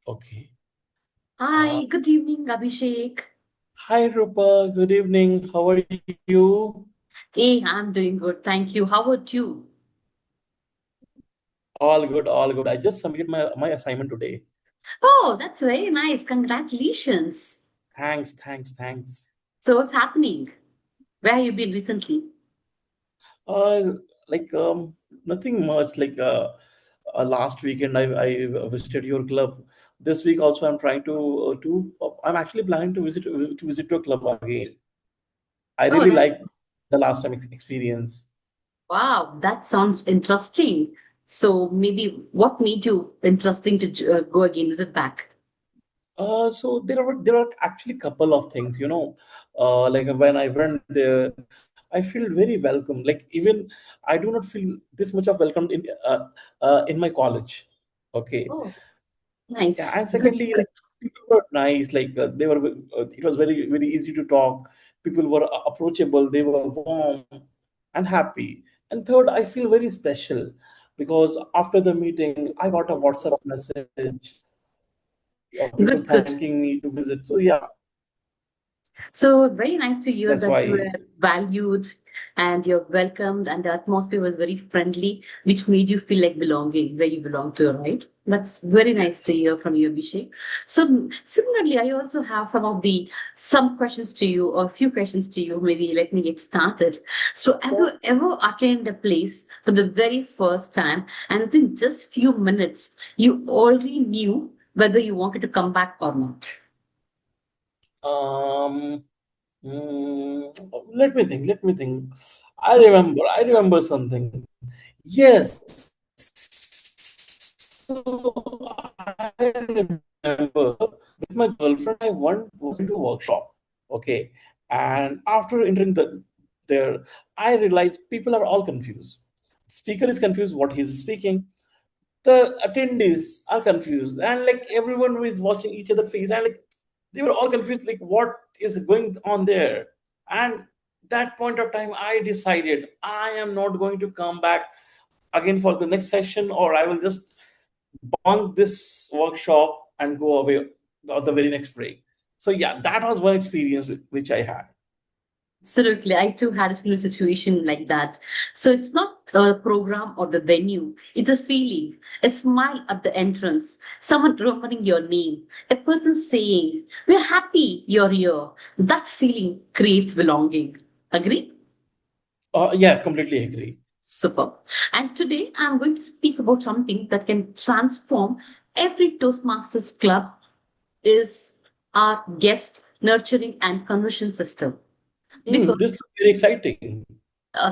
Okay. Uh, Hi, good evening, Abhishek. Hi, Roopa. Good evening. How are you? Hey, I'm doing good. Thank you. How about you? All good, all good. I just submitted my assignment today. Oh, that's very nice. Congratulations. Thanks. So, what's happening? Where have you been recently? Uh, like nothing much. Last weekend, I visited your club. This week also, I'm trying to. I'm actually planning to visit your club again. I Oh, really like that's the last time experience. wow. That sounds interesting. So, maybe what made you interesting to go again? Visit back? So there are actually couple of things, like when I went there, I feel very welcome. Like even I do not feel this much of welcome in my college. Okay, Oh, yeah, nice. and Good, secondly, good. like people were nice. Like they were, it was very easy to talk. People were approachable. They were warm and happy. And third, I feel very special because after the meeting, I got a WhatsApp message. People Good, good. thanking me to visit. So yeah, So very nice to hear that's that you why. were valued and you're welcomed and the atmosphere was very friendly, which made you feel like belonging where you belong to, right? That's very nice to Yes. hear from you, Abhishek. So similarly, I also have some questions to you or a few questions to you. Maybe let me get started. So have you ever attended a place for the very first time and within just few minutes, you already knew whether you wanted to come back or not? Um. Let me think. I remember something. Yes. So I remember with my girlfriend, I went to a workshop. Okay. And after entering there, I realized people are all confused. Speaker is confused what he's speaking. The attendees are confused, and like everyone who is watching each other face, and like they were all confused, like what is going on there. And that point of time, I decided I am not going to come back again for the next session, or I will just bunk this workshop and go away on the very next break. So yeah, that was one experience which I had. Absolutely. I too had a similar situation like that. So it's not a program or the venue, it's a feeling, a smile at the entrance, someone remembering your name, a person saying, we're happy you're here. That feeling creates belonging. Agree? Yeah, completely agree. Super. And today I'm going to speak about something that can transform every Toastmasters club is our guest nurturing and conversion system. This looks very exciting.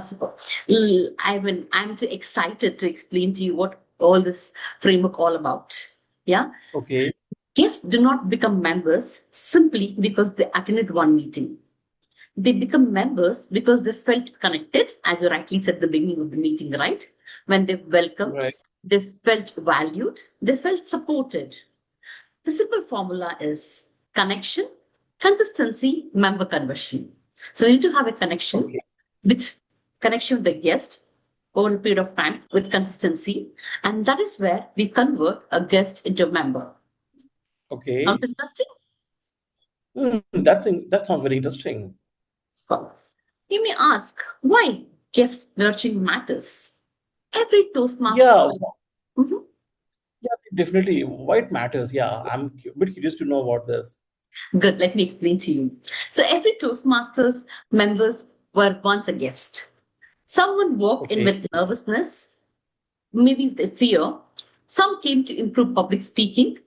So, I'm too excited to explain to you what all this framework all about. Yeah. Okay. Guests do not become members simply because they attended one meeting. They become members because they felt connected, as you rightly said at the beginning of the meeting, right? When they welcomed, Right. they felt valued, they felt supported. The simple formula is connection, consistency, member conversion. So you need to have a connection, Okay. which connection with the guest over a period of time with consistency. And that is where we convert a guest into a member. Sounds Okay. interesting? That sounds very interesting. So you may ask why guest nurturing matters. Every Toastmasters Yeah, club. Mhm. yeah, definitely. Why it matters? Yeah, I'm a bit curious to know about this. Good, let me explain to you. So every Toastmasters members were once a guest. Someone walked in Okay, with nervousness, maybe with fear. Some came to improve public speaking.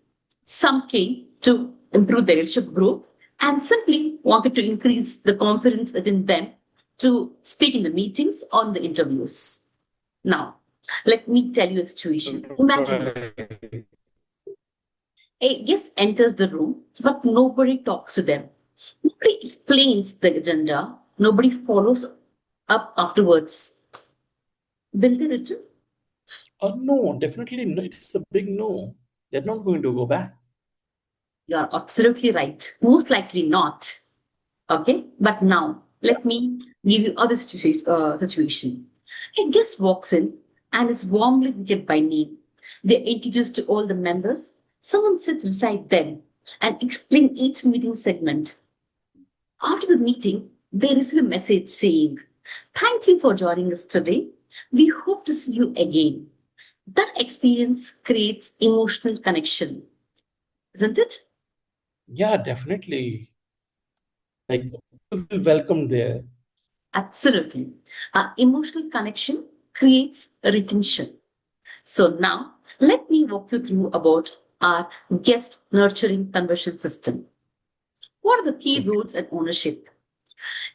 Some came to improve their leadership growth and simply wanted to increase the confidence within them to speak in the meetings or in the interviews. Now, let me tell you a situation. Imagine this. right. A guest enters the room, but nobody talks to them. Nobody explains the agenda. Nobody follows up afterwards. Will they return? No, definitely no. It's a big no. They're not going to go back. You are absolutely right. Most likely not. Okay. But now, Yeah. let me give you other situation. A guest walks in and is warmly greeted by name. They're introduced to all the members. Someone sits beside them and explain each meeting segment. After the meeting, they receive a message saying, "Thank you for joining us today. We hope to see you again." That experience creates emotional connection, isn't it? Yeah, definitely. Like people feel welcome there. Absolutely. Emotional connection creates retention. So now let me walk you through about our guest nurturing conversion system. What are the key Okay. rules and ownership?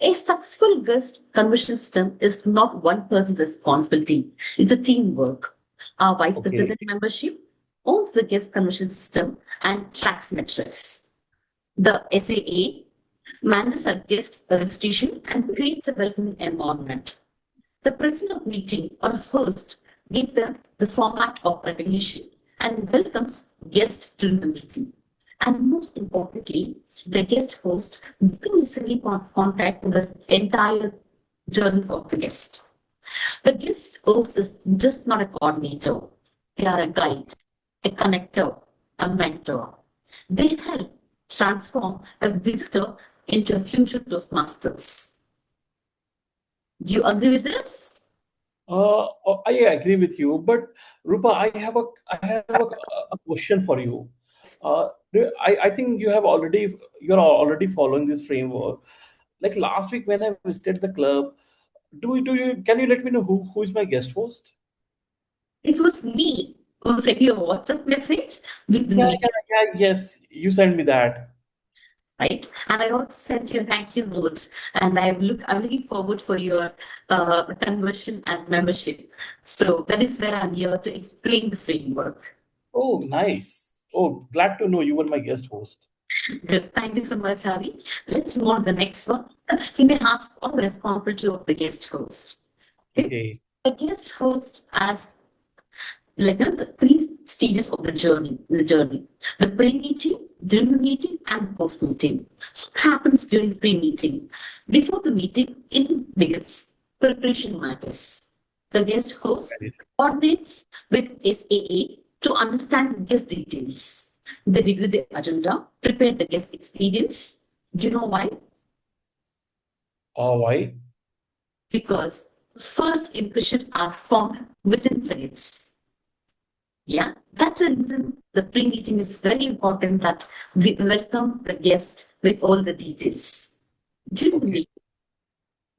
A successful guest conversion system is not one person's responsibility. It's a teamwork. Our vice Okay. president membership owns the guest conversion system and tracks metrics. The SAA manages a guest registration and creates a welcoming environment. The president of meeting or host gives them the format of recognition and welcomes guests during the meeting. And most importantly, the guest host becomes a single contact with the entire journey of the guest. The guest host is just not a coordinator. They are a guide, a connector, a mentor. They help transform a visitor into a future Toastmasters. Do you agree with this? I agree with you, but Rupa, I have a question for you. I think you're already following this framework. Like last week when I visited the club, do you can you let me know who is my guest host? It was me who sent you a WhatsApp message with the Yeah, meeting, yeah, yes. You sent me that. right? And I also sent you a thank you note. And I'm looking forward for your conversion as membership. So that is where I'm here to explain the framework. Oh, nice. Oh, glad to know you were my guest host. Good. Thank you so much, Harvey. Let's move on to the next one. You may ask what the responsibility of the guest host. Okay. Okay, The guest host has the three stages of the journey, the pre-meeting, during the meeting, and post-meeting. So what happens during the pre-meeting? Before the meeting even begins, preparation matters. The guest host got it. coordinates with SAA to understand guest details. They review the agenda, prepare the guest experience. Do you know why? Why? Because first impressions are formed within seconds. Yeah, that's the reason the pre-meeting is very important, that we welcome the guest with all the details. During the Okay, meeting,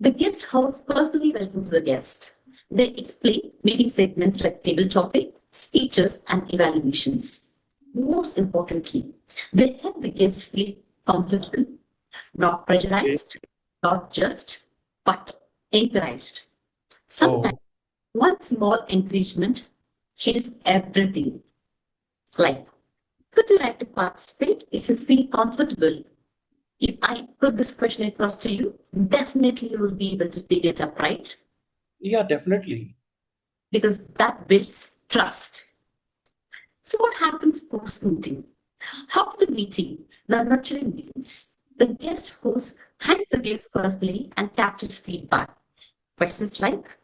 the guest house personally welcomes the guest. They explain meeting segments like table topic, speeches, and evaluations. Most importantly, they help the guest feel comfortable, not okay. pressurized, not judged, but encouraged. Sometimes Oh, one small encouragement changes everything. Like, would you like to participate if you feel comfortable? If I put this question across to you, definitely you will be able to dig it up, right? yeah, definitely. Because that builds trust. So, what happens post meeting? After the meeting, the nurturing begins. The guest host thanks the guest personally and captures feedback. Questions like,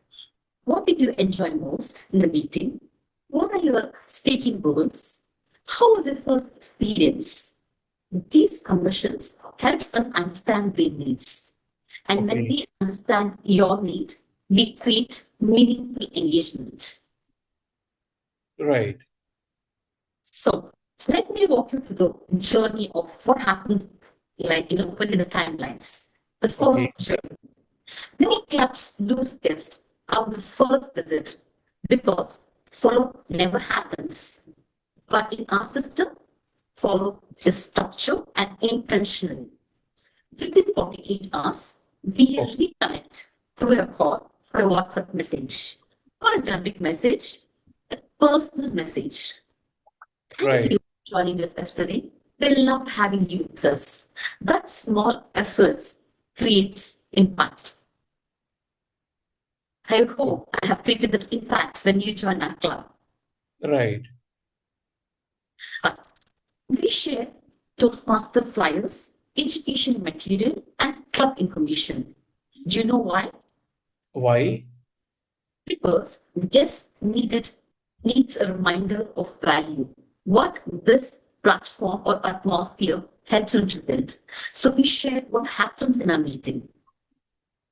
what did you enjoy most in the meeting? What are your speaking goals? How was your first experience? These conversions helps us understand their needs. And when Okay, we understand your need, we create meaningful engagement. right. So let me walk you through the journey of what happens, within the timelines. The Okay, first journey. Many clubs lose guests on the first visit because follow never happens. But in our system, follow is structured and intentional. Within 48 hours, we okay, reconnect through a call or a WhatsApp message, or a generic message, a personal message. Thank right. you for joining us yesterday. We loved having you with us. That small efforts creates impact. I Oh, hope I have created that impact when you join our club. right. Uh, we share Toastmaster flyers, education material, and club information. Do you know why? Why? Because the guest needs a reminder of value. what this platform or atmosphere helps you to build. So we shared what happens in a meeting.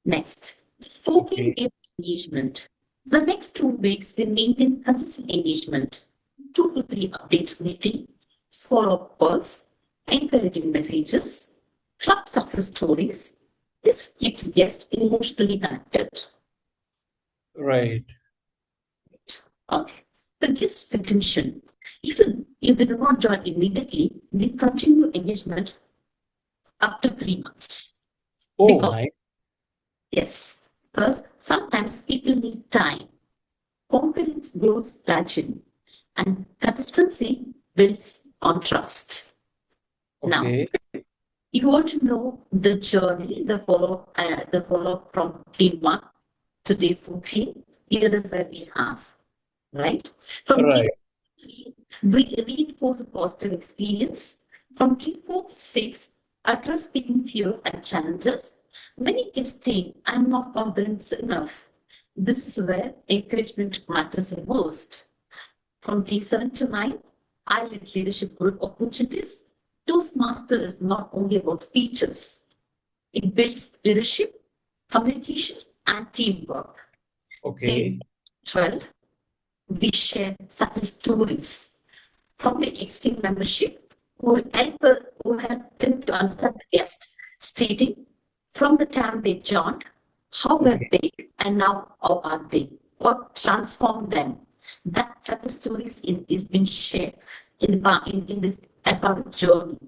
Next, 14 Okay. day engagement. The next 2 weeks, we maintain consistent engagement, 2 to 3 updates weekly, follow up calls, encouraging messages, club success stories. This keeps guests emotionally connected. Right. Okay. The guest retention. If they do not join immediately, they continue engagement up to 3 months. Oh, Because, nice. yes, because sometimes people need time. Confidence grows gradually, and consistency builds on trust. Now, Okay. if you want to know the journey, the follow from day 1 to day 14, here is where we have, right? From day Right. 3, we reinforce a positive experience. From day 4 to 6, address speaking fears and challenges. Many kids think I'm not confident enough. This is where encouragement matters the most. From D7 to 9, I lead leadership group opportunities. Toastmaster is not only about speeches, it builds leadership, communication, and teamwork. Day Okay. 12, we share success stories from the existing membership who help them to understand the guest, stating from the time they joined, how were Okay. they and now how are they? What transformed them? That success stories is been shared in the as part of the journey.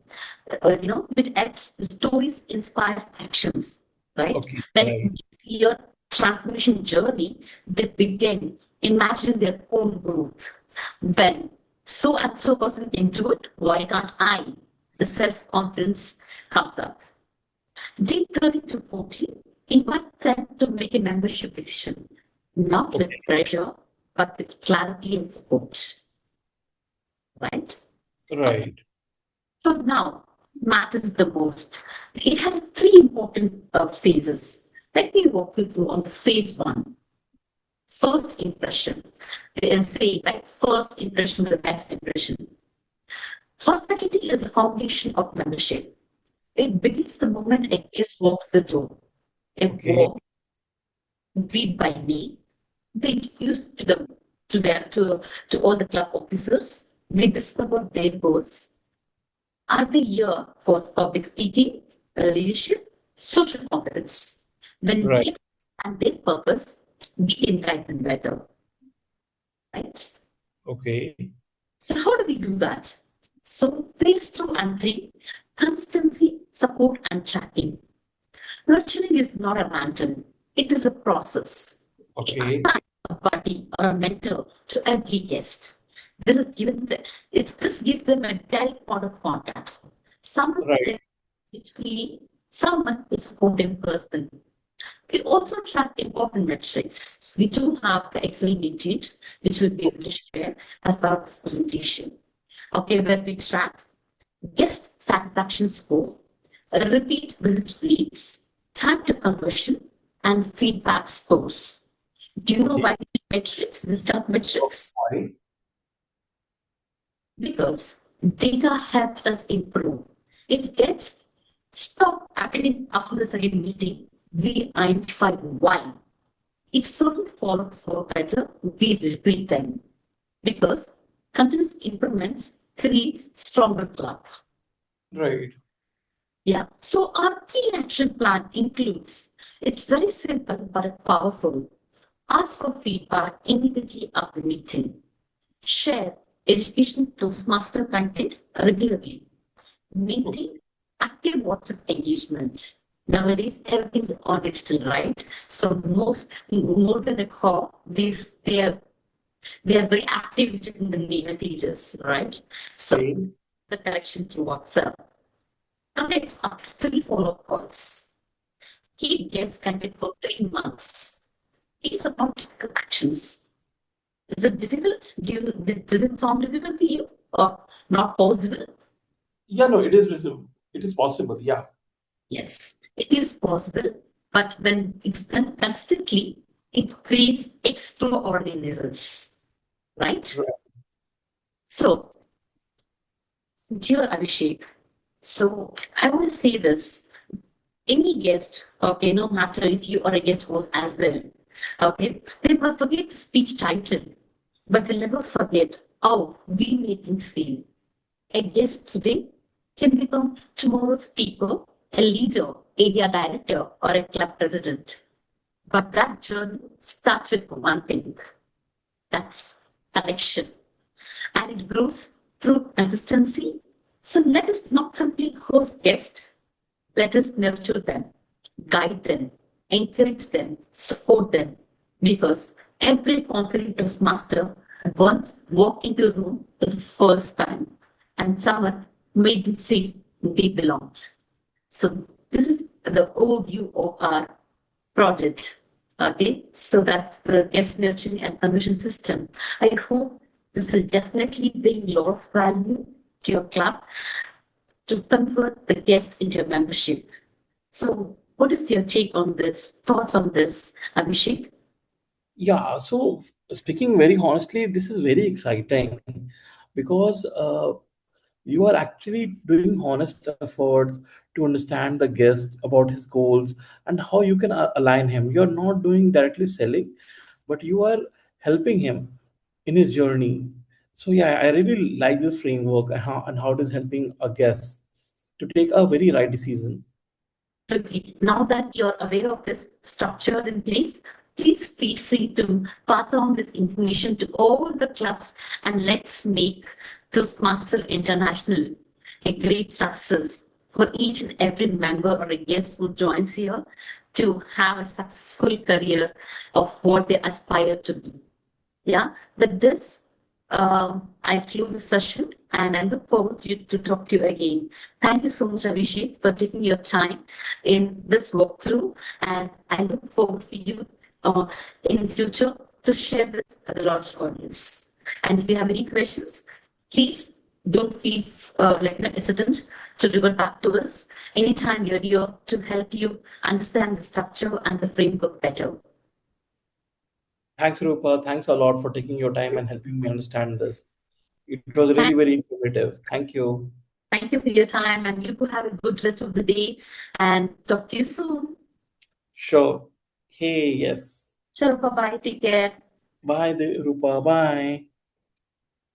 It helps the stories inspire actions, right? Okay. When Right. you see your transformation journey, they begin imagine their own growth. When so and so person can do it, why can't I? The self confidence comes up. Day 30 to 40, invite them to make a membership decision, not Okay. with pressure, but with clarity and support, right? Okay. Right. So now matters the most. It has three important phases. Let me walk you through on the phase one. First impression. They can say, right? First impression is the best impression. Hospitality is the foundation of membership. It begins the moment a guest walks the door. A Okay. warm, greet by name. They introduce to them to all the club officers. They discover their goals. Are they here for public speaking, leadership, social competence? When Right. we understand their purpose, we can guide them better, right? Okay. So how do we do that? So phase 2 and 3, consistency, support, and tracking. Nurturing is not a random, it is a process. We Okay. assign a buddy or a mentor to every guest. This is given this gives them a direct point of contact. Someone Right. they digitally, someone who support in person. We also track important metrics. We do have the Excel sheet, which we'll be able to share as part of this presentation. Okay, where we track guest satisfaction score, repeat visit rates, time to conversion, and feedback scores. Do you know Okay. why we do metrics, this type of metrics? Why? Because data helps us improve. It gets stop attending after the second meeting. We identify why. If certain follow-ups work better, we repeat them. Because continuous improvements creates stronger club. Right. Yeah. So our key action plan includes, it's very simple but powerful. Ask for feedback immediately after the meeting. Share educational Toastmaster content regularly. Okay. Maintain active WhatsApp engagement. Nowadays, everything's on digital, right? So most more than a call, they are very active in the messages, right? So Okay. the connection through WhatsApp. Connect up to 3 follow-up calls. Keep guests connected for 3 months. These are practical actions. Is it difficult? Does it sound difficult for you or not possible? Yeah, no, it is possible. Yeah. Yes, it is possible, but when it's done constantly, it creates extraordinary results, right? Right. So, Dear Abhishek, so I want to say this. Any guest, okay, no matter if you are a guest host as well, okay, they might forget the speech title, but they'll never forget how we made them feel. A guest today can become tomorrow's speaker, a leader, area director, or a club president. But that journey starts with one thing, that's connection. And it grows through consistency. So let us not simply host guests, let us nurture them, guide them, encourage them, support them. Because every confident Toastmaster once walked into a room for the first time and someone made them feel they belonged. So this is the overview of our project. Okay, so that's the guest nurturing and conversion system. I hope this will definitely bring a lot of value to your club to convert the guests into your membership. So, what is your take on this? Thoughts on this, Abhishek? Yeah, so speaking very honestly, this is very exciting because you are actually doing honest efforts to understand the guest about his goals and how you can align him. You're not doing directly selling, but you are helping him in his journey. So yeah, I really like this framework and how it is helping a guest to take a very right decision. Absolutely. Now that you're aware of this structure in place, please feel free to pass on this information to all the clubs and let's make Toastmaster International a great success for each and every member or a guest who joins here to have a successful career of what they aspire to be. Yeah, with this, I close the session and I look forward to talk to you again. Thank you so much, Abhishek, for taking your time in this walkthrough. And I look forward for you in future to share this with a large audience. And if you have any questions, please don't feel hesitant to revert back to us. Anytime you're here to help you understand the structure and the framework better. Thanks, Rupa. Thanks a lot for taking your time and helping me understand this. It was really Thank very informative. Thank you. Thank you for your time and you have a good rest of the day and talk to you soon. Sure. Hey, yes. Sure, bye bye. Take care. Bye, Rupa. Bye.